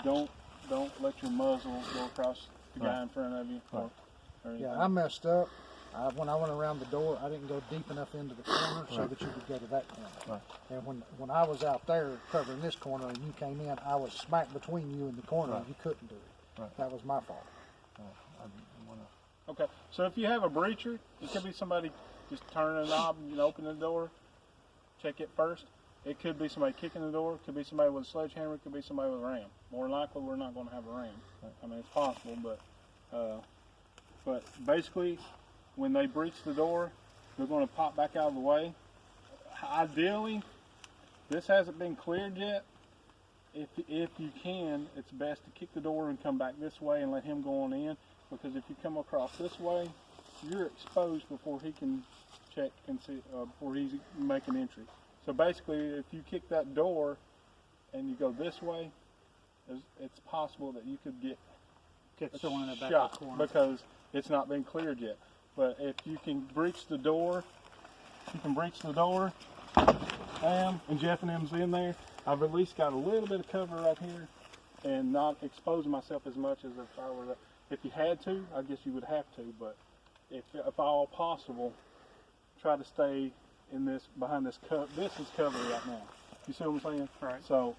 Don't let your muzzle go across the guy in front of you. Right. Or Yeah, I messed up. When I went around the door, I didn't go deep enough into the corner so that you could go to that corner. Right. And when I was out there covering this corner and you came in, I was smack between you and the corner and you couldn't do it. Right. That was my fault. Okay, so if you have a breacher, it could be somebody just turning a knob and opening the door. Check it first. It could be somebody kicking the door. It could be somebody with a sledgehammer. It could be somebody with a ram. More than likely, we're not going to have a ram. I mean, it's possible, but basically, when they breach the door, they're going to pop back out of the way. Ideally, this hasn't been cleared yet. If you can, it's best to kick the door and come back this way and let him go on in, because if you come across this way, you're exposed before he can check and see, before he's making entry. So basically, if you kick that door and you go this way, it's possible that you could get someone in the back shot of the corner because it's not been cleared yet. But if you can breach the door, bam, and Jeff and them's in there, I've at least got a little bit of cover right here and not exposing myself as much as if I were. If you had to, I guess you would have to, but if all possible, try to stay in this, behind this cover. This is covered right now. You see what I'm saying? Right. So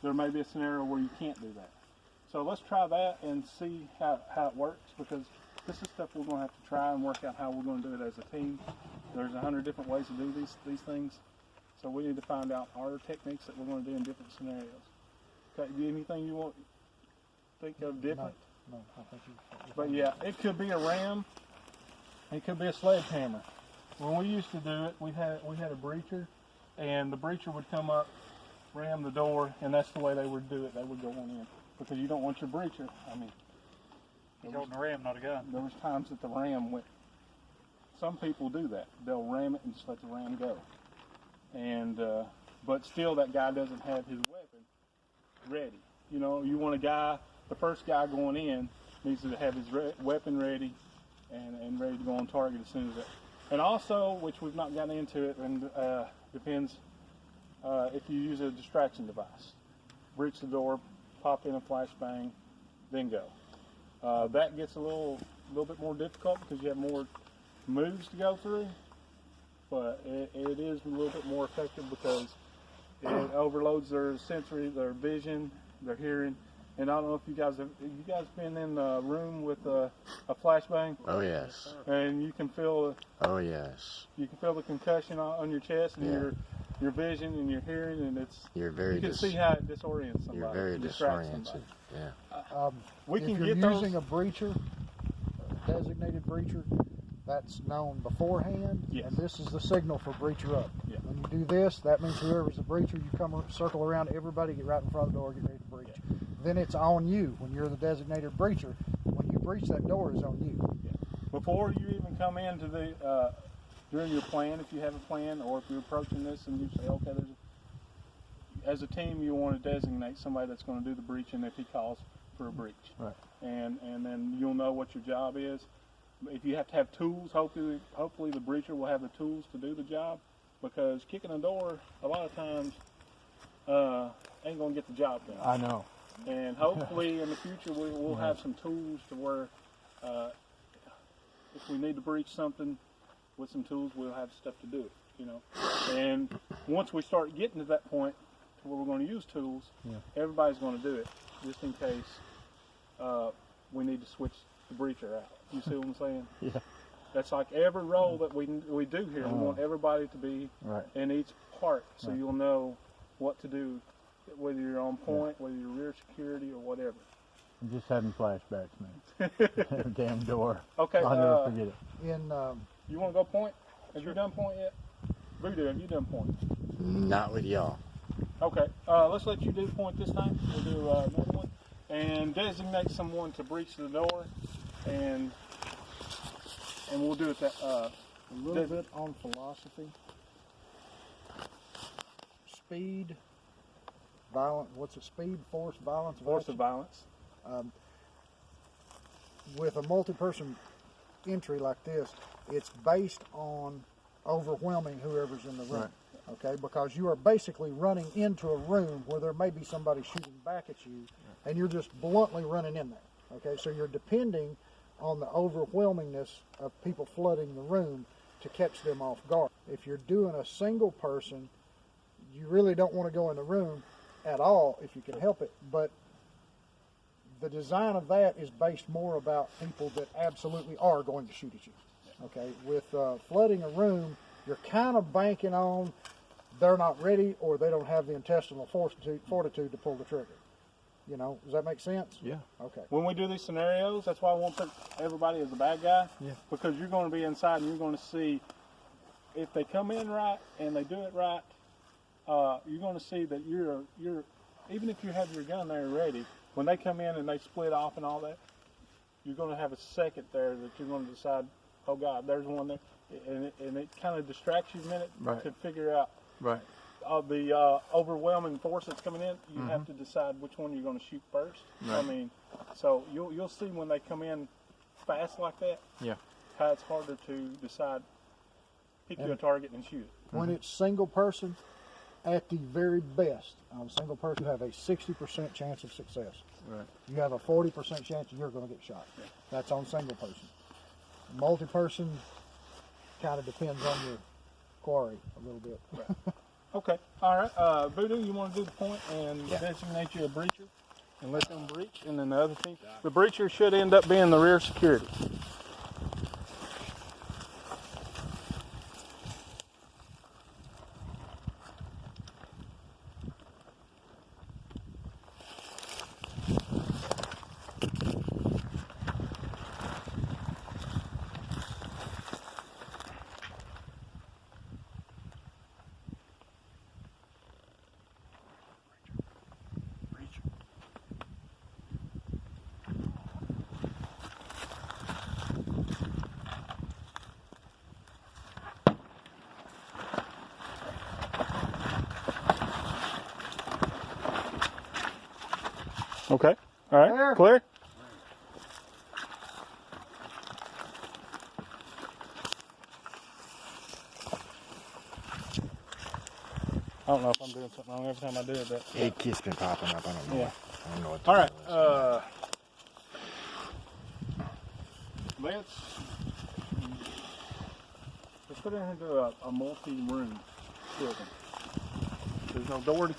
there may be a scenario where you can't do that. So let's try that and see how it works, because this is stuff we're going to have to try and work out how we're going to do it as a team. There's 100 different ways to do these things. So we need to find out our techniques that we're going to do in different scenarios. Okay, anything you want to think of different? No, I think But yeah, it could be a ram. It could be a sledgehammer. When we used to do it, we had a breacher, and the breacher would come up, ram the door, and that's the way they would do it. They would go on in, because you don't want your breacher. I mean, he's holding a ram, not a gun. There was times that the ram went. Some people do that. They'll ram it and just let the ram go. And but still, that guy doesn't have his weapon ready. You know, you want a guy. The first guy going in needs to have his weapon ready and ready to go on target as soon as that. And also, which we've not gotten into it, and depends if you use a distraction device. Breach the door, pop in a flashbang, then go. That gets a little bit more difficult because you have more moves to go through, but it is a little bit more effective because it overloads their sensory, their vision, their hearing. And I don't know if you guys been in the room with a flashbang? Oh yes. And you can feel. Oh yes. You can feel the concussion on your chest and your vision and your hearing, and you can see how it disorients somebody. You're very disoriented. Yeah. We can if get you're using a breacher, a designated breacher, that's known beforehand, yes. And this is the signal for breacher up. Yeah. When you do this, that means whoever's the breacher, you come circle around everybody, get right in front of the door, get ready to breach. Yeah. Then it's on you. When you're the designated breacher, when you breach, that door is on you. Yeah. Before you even come into the during your plan, if you have a plan, or if you're approaching this and you say, okay, as a team, you want to designate somebody that's going to do the breaching if he calls for a breach. Right. And then you'll know what your job is. If you have to have tools, hopefully the breacher will have the tools to do the job, because kicking a door a lot of times ain't going to get the job done. I know. And hopefully in the future we'll have some tools to where if we need to breach something with some tools, we'll have stuff to do it, you know. And once we start getting to that point to where we're going to use tools, everybody's going to do it, just in case we need to switch the breacher out. You see what I'm saying? Yeah. That's like every role that we do here. We want everybody to be in each part, so you'll know what to do, whether you're on point, whether you're rear security, or whatever. I'm just having flashbacks, man. Damn door. Okay. I'll never forget it. You want to go point? Have you done point yet? Voodoo, have you done point? Not with y'all. Okay. Let's let you do point this time. We'll do another one. And designate someone to breach the door, and we'll do it that. A little bit on philosophy. Speed, violence. What's it? Speed, force, violence. Force of violence. With a multi-person entry like this, it's based on overwhelming whoever's in the room. Right. okay? Because you are basically running into a room where there may be somebody shooting back at you, and you're just bluntly running in there, okay? So you're depending on the overwhelmingness of people flooding the room to catch them off guard. If you're doing a single person, you really don't want to go in the room at all if you can help it, but the design of that is based more about people that absolutely are going to shoot at you. Okay, with flooding a room, you're kind of banking on they're not ready or they don't have the intestinal fortitude to pull the trigger. You know, does that make sense? Yeah. Okay. When we do these scenarios, that's why I won't put everybody as a bad guy. Yeah. Because you're going to be inside and you're going to see if they come in right and they do it right. You're going to see that you're even if you have your gun there ready, when they come in and they split off and all that, you're going to have a second there that you're going to decide, oh God, there's one there, and it kind of distracts you a minute Right. to figure out Right. the overwhelming force that's coming in. You have to decide which one you're going to shoot first. Right. I mean, so you'll see when they come in fast like that, Yeah. how it's harder to decide, pick you a target and shoot it. When it's single person, at the very best, on a single person, you have a 60% chance of success. Right. You have a 40% chance you're going to get shot. Yeah. That's on single person. Multi-person kind of depends on your quarry a little bit. Right. Okay. All right. Voodoo, you want to do the point and Yeah. designate you a breacher and let them breach, and then the other team. The breacher should end up being the rear security. Okay. All right. Clear. Clear. I don't know if I'm doing something wrong every time I do it, but It keeps been popping up. I don't know. Yeah. I don't know what to all right. do. Let's put it into a multi-room building. There's no door to